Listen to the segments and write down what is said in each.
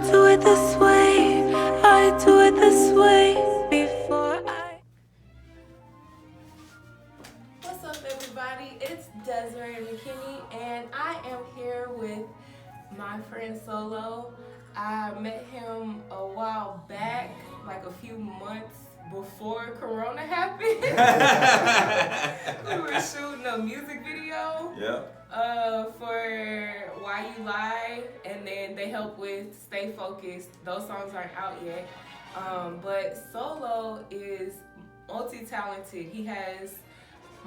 do it this way. I do it this way before I. What's up, everybody? It's Desiree McKinney, and I am here with my friend Solo. I met him a while back, like a few months before Corona happened. We were shooting a music video. For Why You Lie, and then they help with Stay Focused. Those songs aren't out yet. But Solo is multi-talented. He has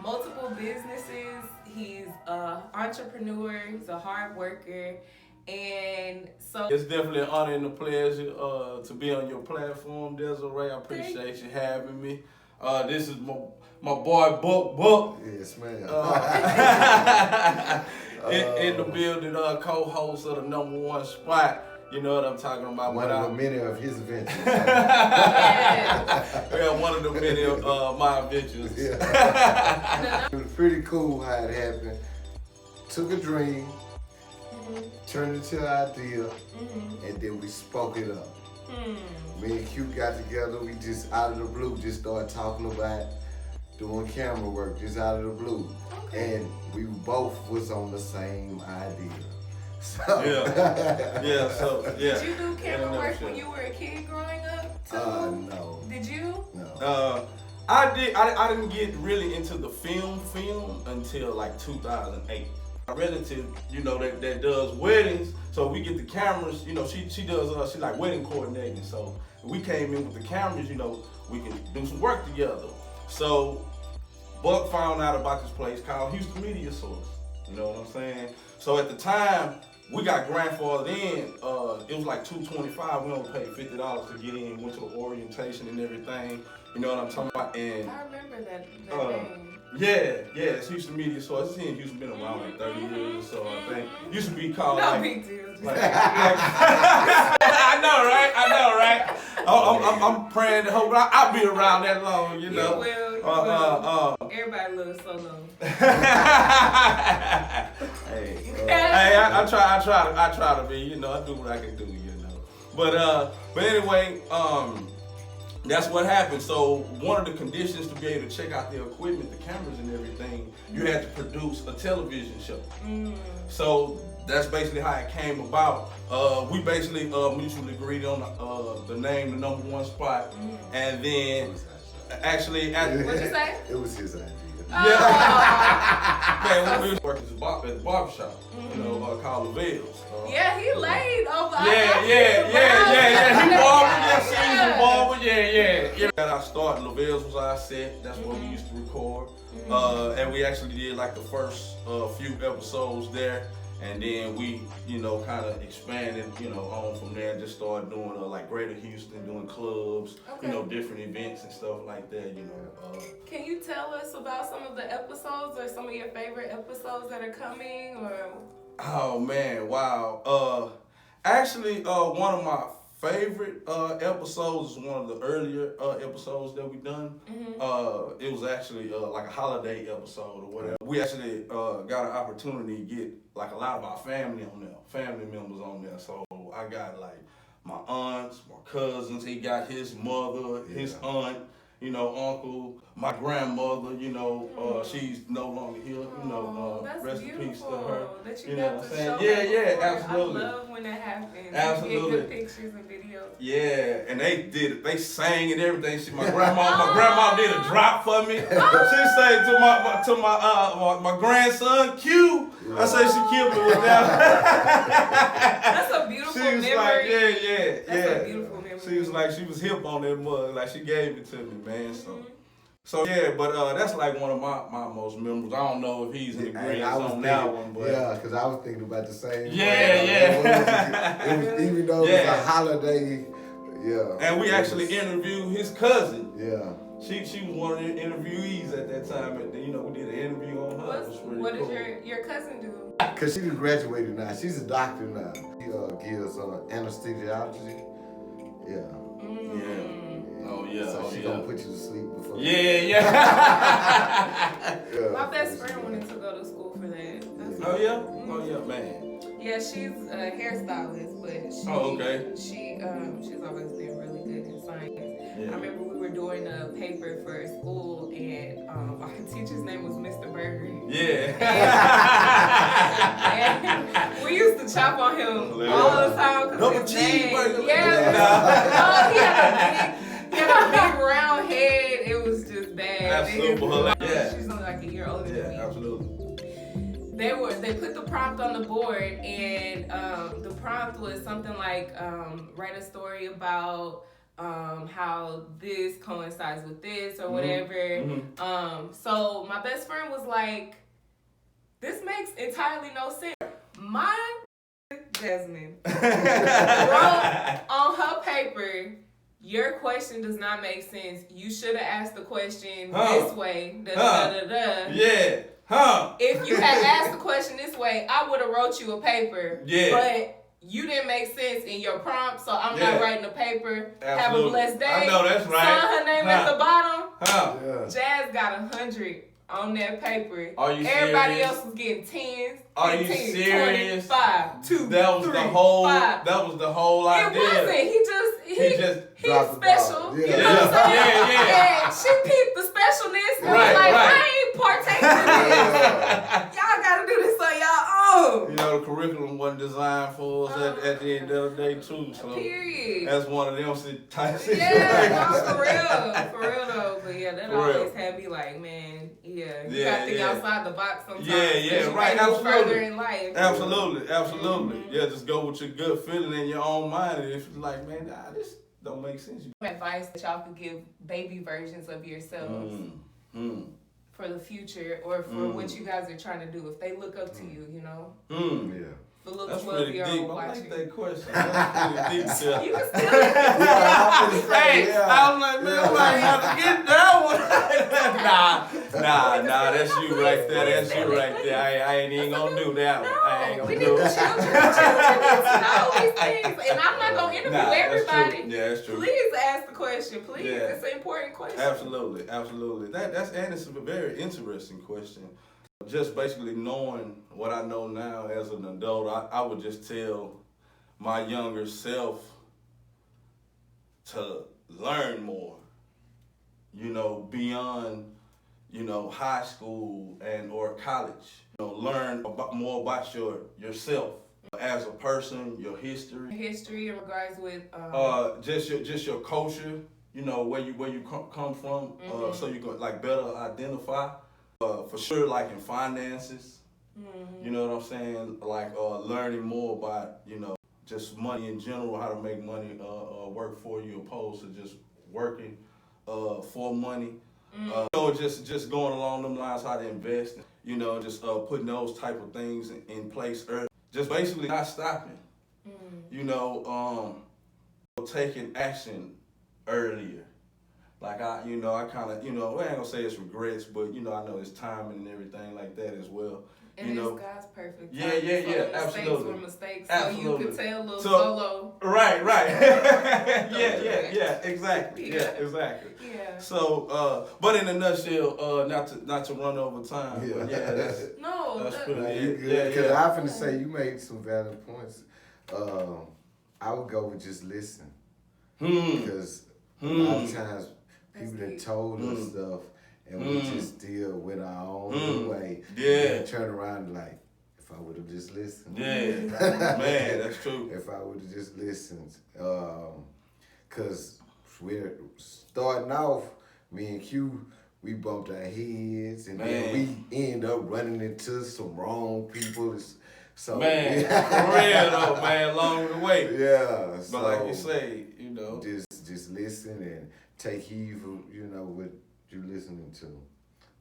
multiple businesses. He's an entrepreneur. He's a hard worker. And so it's definitely an honor and a pleasure to be on your platform, Desiree. I appreciate you having me. This is my boy Book. Yes, man. In the building, co-host of the Number One Spot. You know what I'm talking about. One of the many of his adventures. Yeah, one of the many of my adventures. Yeah. It was pretty cool how it happened. Took a dream, turned it into an idea, and then we spoke it up. Me and Q got together, we just out of the blue just started talking about doing camera work, just out of the blue. Okay. And we both was on the same idea. So Yeah. Did you do camera work when you were a kid growing up too? No. Did you? No. I didn't get really into the film until like 2008. A relative, you know, that does weddings, so we get the cameras, you know, she does, she like wedding coordinating, so we came in with the cameras, you know, we can do some work together. So Buck found out about this place called Houston Media Source, you know what I'm saying? So at the time, we got grandfathered in, it was like $225, we only paid $50 to get in, went to the orientation and everything, you know what I'm talking about? And I remember that name. Yeah, it's Houston Media Source. It's in Houston, been around like 30 years or so, I think. Used to be called no big deal. I know, right? I'm praying to hope I'll be around that long, you know. You will. Everybody loves Solo. Hey, I try to be, you know, I do what I can do, you know. But anyway, that's what happened. So one of the conditions to be able to check out the equipment, the cameras and everything, you had to produce a television show. So that's basically how it came about. We basically mutually agreed on the name, the Number One Spot, and then actually, what'd you say? It was his idea. Yeah. Man, we was working at the barbershop, you know, called Lavelles. Yeah, he laid over. Yeah. He barbered, he was a barber, yeah. Got our start, Lavelles was our set, that's where we used to record. And we actually did like the first few episodes there. And then we, you know, kind of expanded, you know, on from there and just started doing like Greater Houston, doing clubs, you know, different events and stuff like that, you know. Can you tell us about some of the episodes or some of your favorite episodes that are coming? Or? Oh man, wow. Actually, one of my favorite episodes is one of the earlier episodes that we done. It was actually like a holiday episode or whatever. We actually got an opportunity to get like a lot of our family on there, family members on there. So I got like my aunts, my cousins. He got his mother, his aunt, you know, uncle, my grandmother, you know, she's no longer here, you know, rest in peace to her. That you got know what I'm to saying? show Yeah, that absolutely. I love when that happens. Absolutely. You get good pictures and videos. Yeah, and they did it. They sang and everything. My grandma did a drop for me. She sang to my grandson Q. I say she killed me with that. That's a beautiful She was memory. like, yeah. That's a beautiful memory. She was like, she was hip on that mug. Like she gave it to me, man. So yeah, but that's like one of my most memorable. I don't know if he's in agreement on that one, but yeah, because I was thinking about the same. Yeah. It was, even though it was a holiday, And we actually interviewed his cousin. Yeah. She was one of the interviewees at that time. And, you know, we did an interview on her. What does your cousin do? Because she just graduated now. She's a doctor now. She gives anesthesiology. Yeah. Oh yeah. So she gonna put you to sleep before. Yeah. My best friend wanted to go to school for that. Oh yeah, man. Yeah, she's a hairstylist, but she's always been really good in science. Yeah. I remember we were doing a paper for school, and our teacher's name was Mr. Burger. Yeah. And we used to chop on him all the time because his name. Yeah. Oh, he had a big round head. It was just bad. That's super hilarious. Yeah. She's only like a year older than me. Yeah, absolutely. They put the prompt on the board, and the prompt was something like write a story about how this coincides with this or whatever. Mm-hmm. So my best friend was like, this makes entirely no sense. My Jasmine wrote on her paper, your question does not make sense. You should have asked the question this way. Yeah. Huh. If you had asked the question this way, I would have wrote you a paper. Yeah. But you didn't make sense in your prompt, so I'm not writing a paper. Absolutely. Have a blessed day. I know that's right. Sign her name at the bottom. Huh. Jazz got 100 on that paper. Are you Everybody serious? else was getting 10s. Are you 15, serious? 20, 5, 2, That was 3, the whole. 5. That was the whole idea. It wasn't. He's dropped the special. ball. You Yeah. know what I'm saying? Yeah. And she peeped the specialness and Right, was like, right. I ain't partaking in this. Y'all gotta do this on y'all own. You know, the curriculum wasn't designed for us at the end of the day, too. So Period. that's one of them type situations. Yeah, no, for real though. But yeah, that For always real. had me like, man, you Yeah, gotta think yeah. outside the box sometimes. Yeah, yeah, 'cause you right, might go absolutely. further in life. Absolutely. Yeah, just go with your gut feeling in your own mind. And if you're like, man, this don't make sense. Advice that y'all could give baby versions of yourselves for the future or for what you guys are trying to do. If they look up to you, you know. Yeah. The little That's pretty 12-year-old deep. I watching. like that question. That's pretty deep. Yeah. You can still Hey, I was like, man, I might have to get that one. nah, that's you right there. That's you right there. I ain't even gonna do that one. I ain't No, we gonna need do the it. children need to know these things. And I'm not gonna interview That's true. everybody. Yeah, that's true. Please ask the question, please. Yeah. It's an important question. Absolutely. And it's a very interesting question. Just basically knowing what I know now as an adult, I would just tell my younger self to learn more, beyond, high school and or college. Learn more about yourself as a person, your history. History in regards with just your culture, where you come from, so you can better identify. For sure, in finances, you know what I'm saying? Learning more about, just money in general, how to make money work for you opposed to just working for money. Just going along them lines, how to invest, just putting those type of things in place early. Just basically not stopping, taking action earlier. I kind of, I ain't gonna say it's regrets, but I know it's timing and everything like that as well. and it's God's perfect. Yeah, timing. yeah, So yeah, mistakes absolutely. were mistakes, Absolutely. so you could tell little So- solo. Right. yeah, exactly. Yeah. Exactly. Yeah. So, but in a nutshell, not to run over time. But yeah, that's No, pretty. Nah, Yeah, you good. yeah, Because yeah. I finna say you made some valid points. I would go with just listen. Because a lot of times people that told us stuff and we just still went our own way. Yeah. And turn around and if I would have just listened. Yeah, man, that's true. If I would have just listened. Because we're starting off, me and Q, we bumped our heads and then we end up running into some wrong people. So, Man, for real though, man, along the way. Yeah. But So, like you say, just listen and take heed for what you're listening to.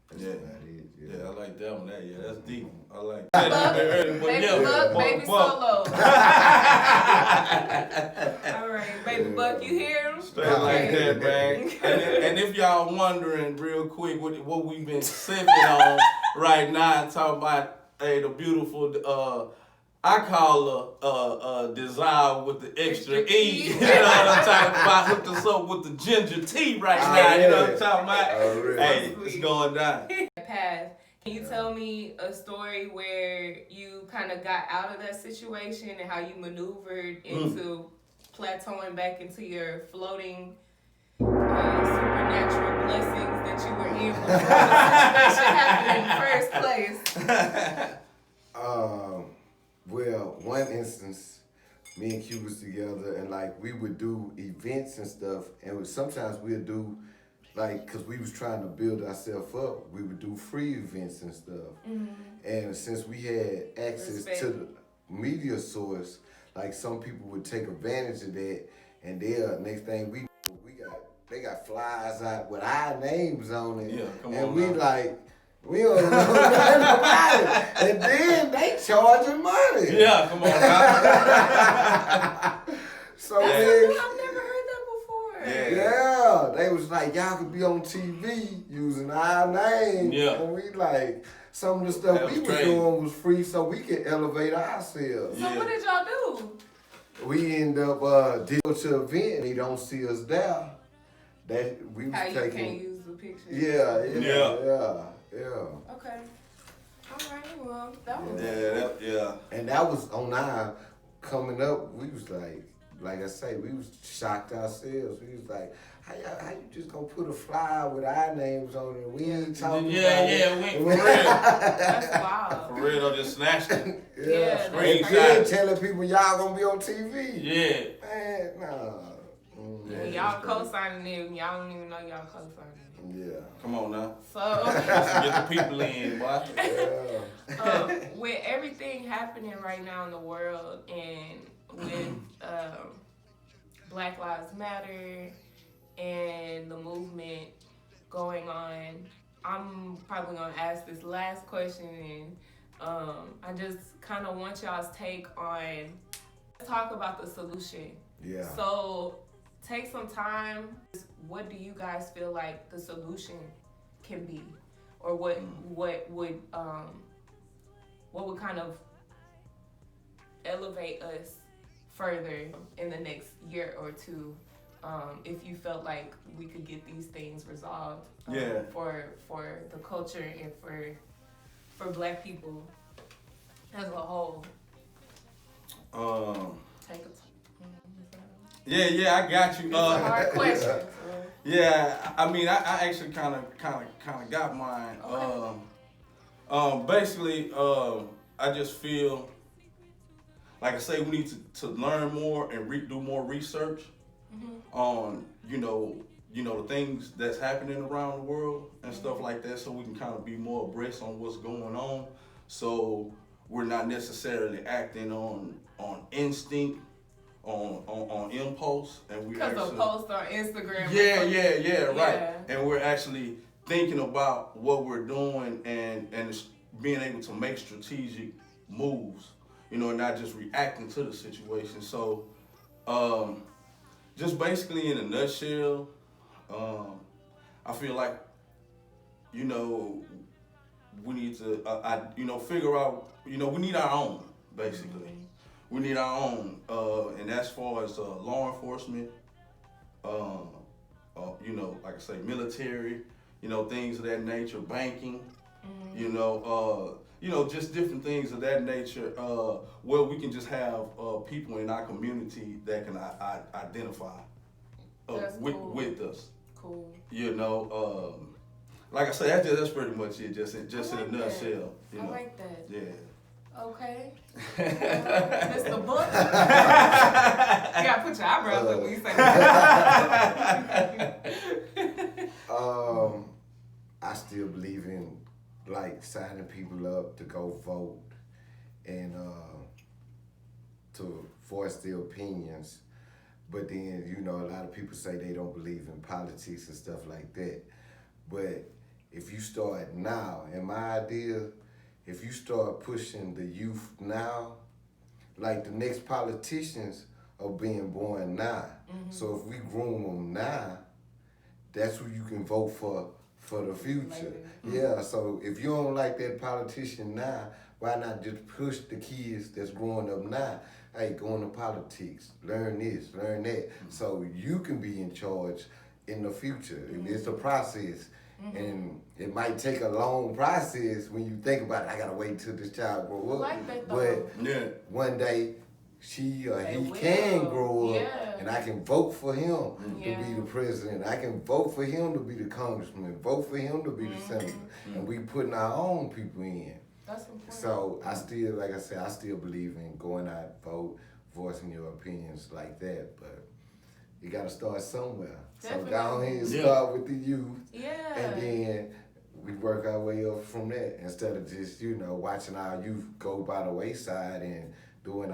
That's about it. Yeah, I like that one. Yeah, that's deep. I like Buck, that. baby Buck, baby Buck. solo. All right, baby Buck, you hear him? Straight like that, man. And if y'all wondering real quick what we've been sipping on right now, talking about the beautiful I call her Desire with the extra E. You know what I'm talking about? Hooked us up with the ginger tea right now. You know what I'm talking about? Oh, really? Hey, it's going down. Path. Can you tell me a story where you kind of got out of that situation and how you maneuvered into plateauing back into your floating supernatural blessings that you were in before the situation happened in the first place? Well, one instance, me and Q was together, and like we would do events and stuff, and sometimes we'd do, like, cause we was trying to build ourselves up, we would do free events and stuff. And since we had access to the media source, like some people would take advantage of that, and next thing they got flyers out with our names on it. Yeah, come and on we now. like, we don't know nothing about it. And then they charging money. Yeah, come on now. So I've then, never heard that before. yeah, they was like, y'all could be on TV using our name. Yeah. And we like, some of the stuff That we was was crazy. doing was free so we could elevate ourselves. So what did y'all do? We end up deal to an event and they don't see us there. That we was How you taking. can't use the picture? Yeah. Okay. All right. Well, that was. Yeah. And that was on our coming up. We was like I say, we was shocked ourselves. We was like, how you just gonna put a flyer with our names on it? We ain't talking about it. For real. That's wild. For real, I just snatched it. Yeah, And that's then telling people y'all gonna be on TV. Yeah. Man, nah. When y'all co-signing it, and y'all don't even know y'all co-signing it. Yeah. Come on now. So, Get the people in, boy. Yeah. with everything happening right now in the world, and with Black Lives Matter and the movement going on, I'm probably gonna ask this last question, and I just kind of want y'all's take on. Let's talk about the solution. Yeah. So take some time. What do you guys feel like the solution can be, or what would kind of elevate us further in the next year or two, if you felt like we could get these things resolved for the culture and for Black people as a whole? Take a Yeah, I got you. It's a hard question. Yeah, I mean, I actually kind of got mine. Okay. Basically, I just feel like I say we need to learn more and do more research on the things that's happening around the world and stuff like that, so we can kind of be more abreast on what's going on. So we're not necessarily acting on instinct. On impulse, and we Because actually of posts on Instagram. right. And we're actually thinking about what we're doing and being able to make strategic moves, and not just reacting to the situation. So, just basically in a nutshell, I feel like, we need to, figure out, we need our own, basically. We need our own, and as far as law enforcement, like I say, military, things of that nature, banking, just different things of that nature, where we can just have people in our community that can identify with us. Cool. Like I say, that's pretty much it. Just in a nutshell. I like that. Yeah. Okay. Mr. Book. You gotta put your eyebrows up when you say that. I still believe in like signing people up to go vote and to voice their opinions. But then, a lot of people say they don't believe in politics and stuff like that. But if you start now, and my idea, if you start pushing the youth now, like the next politicians are being born now. So if we groom them now, that's who you can vote for the future. Yeah, so if you don't like that politician now, why not just push the kids that's growing up now? Hey, go into politics, learn this, learn that, so you can be in charge in the future. It's a process. And it might take a long process when you think about it. I gotta wait till this child grow up. I like that though. But one day she or They he will. can grow up, Yeah. and I can vote for him to Yeah. be the president. I can vote for him to be the congressman. Vote for him to be the senator. And we putting our own people in. That's important. So I still, like I said, I still believe in going out, vote, voicing your opinions like that. But you got to start somewhere. Definitely. So go ahead and start with the youth. Yeah. And then we work our way up from that instead of just, watching our youth go by the wayside and doing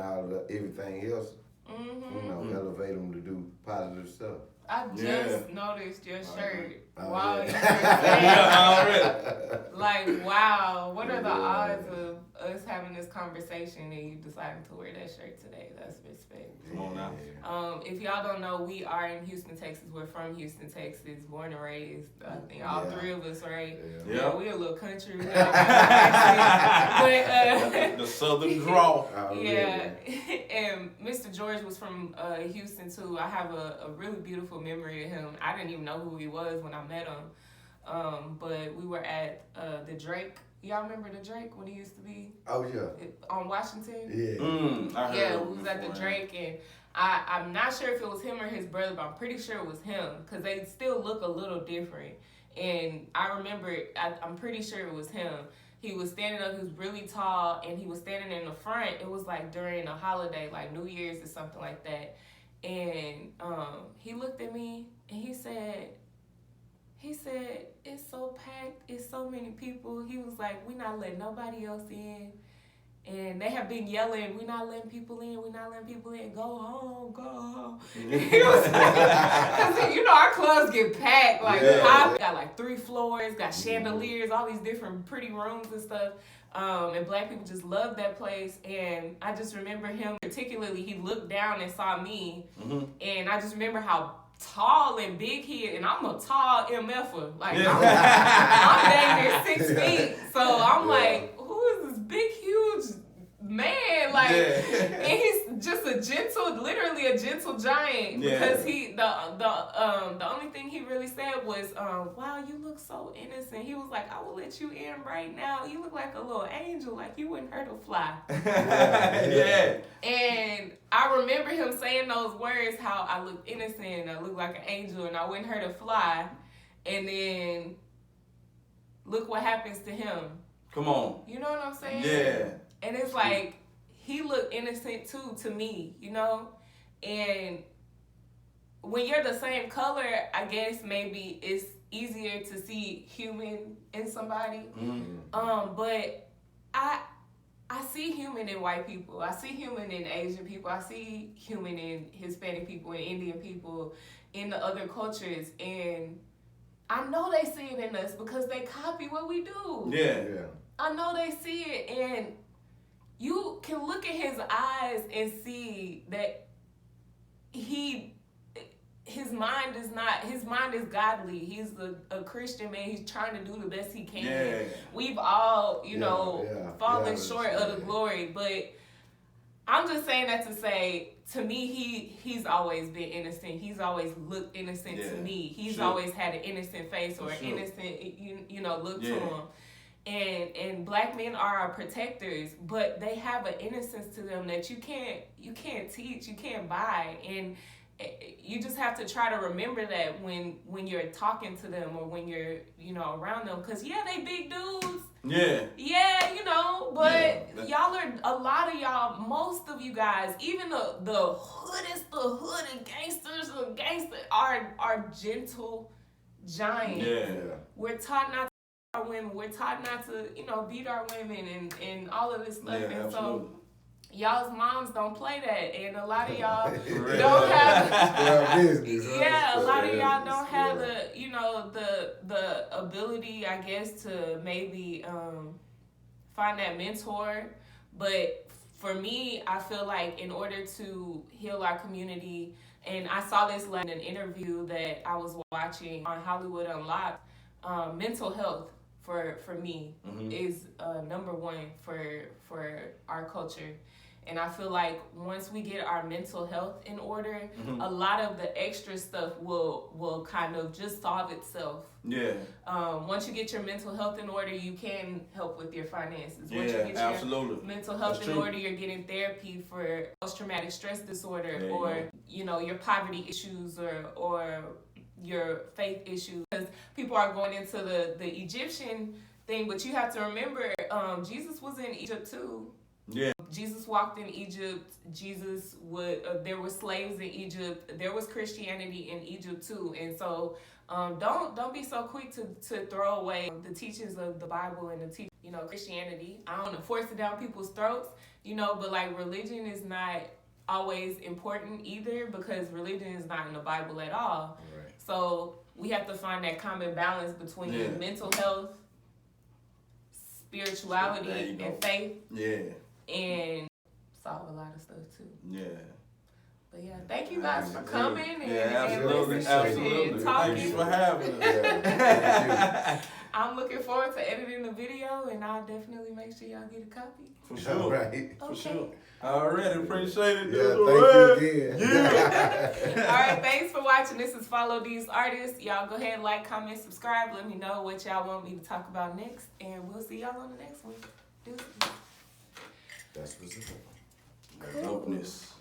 everything else. Elevate them to do positive stuff. I just noticed your shirt. Wow. Like, wow. What are the odds of us having this conversation and you deciding to wear that shirt today? That's respect. Come on now. If y'all don't know, we are in Houston, Texas. We're from Houston, Texas, born and raised. I think all three of us, right? Yeah. We're a little country. But, the southern drawl. yeah. And Mr. George was from Houston too. I have a really beautiful memory of him. I didn't even know who he was when I met him. But we were at the Drake. Y'all remember the Drake when he used to be? Oh yeah. On Washington? Yeah. Yeah, we was at the Drake, and I'm not sure if it was him or his brother, but I'm pretty sure it was him because they still look a little different. And I remember, I'm pretty sure it was him. He was standing up, he was really tall, and he was standing in the front. It was like during a holiday, like New Year's or something like that. And he looked at me and he said, it's so packed, it's so many people. He was like, we're not letting nobody else in. And they have been yelling, we're not letting people in, go home, go home. He was like, our clubs get packed, like got like 3 floors, got chandeliers, all these different pretty rooms and stuff. And black people just love that place. And I just remember him, particularly, he looked down and saw me. And I just remember how tall and big he is, and I'm a tall MFer. Like, I'm dang near 6 feet. So I'm like, who is this big, huge man? Like, and he's just literally a gentle giant. Because the only thing he really said was, wow, you look so innocent. He was like, I will let you in right now. You look like a little angel, like you wouldn't hurt a fly. And I remember him saying those words, how I look innocent, I look like an angel, and I wouldn't hurt a fly. And then look what happens to him. Come on. You know what I'm saying? Yeah. And it's like, he looked innocent too to me, And when you're the same color, I guess maybe it's easier to see human in somebody. But I see human in white people. I see human in Asian people. I see human in Hispanic people and Indian people, in the other cultures. And I know they see it in us because they copy what we do. Yeah. I know they see it, and you can look at his eyes and see that his mind is godly. He's a Christian man. He's trying to do the best he can. Yeah. We've all, fallen short of the glory, but I'm just saying that to say, to me, he's always been innocent. He's always looked innocent to me. He's always had an innocent face or an innocent, look to him. And black men are our protectors, but they have an innocence to them that you can't teach, you can't buy, and you just have to try to remember that when you're talking to them or when you're around them, because they big dudes. But y'all are, a lot of y'all, most of you guys, even the hood and gangsters are gentle giants. We're taught not to our women. We're taught not to, beat our women and all of this stuff. And absolutely. so y'all's moms don't play that, and a lot of y'all don't have a lot of y'all don't have the ability, I guess, to maybe find that mentor. But for me, I feel like in order to heal our community, and I saw this in an interview that I was watching on Hollywood Unlocked, mental health for me is number one for our culture. And I feel like once we get our mental health in order, a lot of the extra stuff will kind of just solve itself. Yeah. Once you get your mental health in order, you can help with your finances. Yeah, Once you get absolutely. your mental health That's in true. order, you're getting therapy for post-traumatic stress disorder, There you or go. you know, your poverty issues, or your faith issues. Because people are going into the Egyptian thing, but you have to remember, Jesus was in Egypt too. Yeah. Jesus walked in Egypt. Jesus would. There were slaves in Egypt. There was Christianity in Egypt too. And so, don't be so quick to throw away the teachings of the Bible and Christianity. I don't want to force it down people's throats, but like religion is not always important either, because religion is not in the Bible at all. Right. So we have to find that common balance between mental health, spirituality, and faith. Yeah. And solve a lot of stuff too. Yeah. But yeah, thank you guys for coming and absolutely, listening absolutely. and talking. Thank you for having us. Yeah, I'm looking forward to editing the video, and I'll definitely make sure y'all get a copy. For thank sure. you. Right. For sure. I already appreciate it. Yeah, thank you again. Yeah. All right, thanks for watching. This is Follow These Artists. Y'all go ahead, like, comment, subscribe. Let me know what y'all want me to talk about next, and we'll see y'all on the next one. Deuces. That's what's up. Dopeness.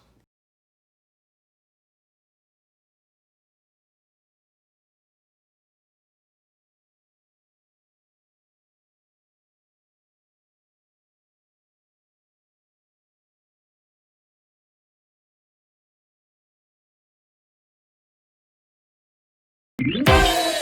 Desiree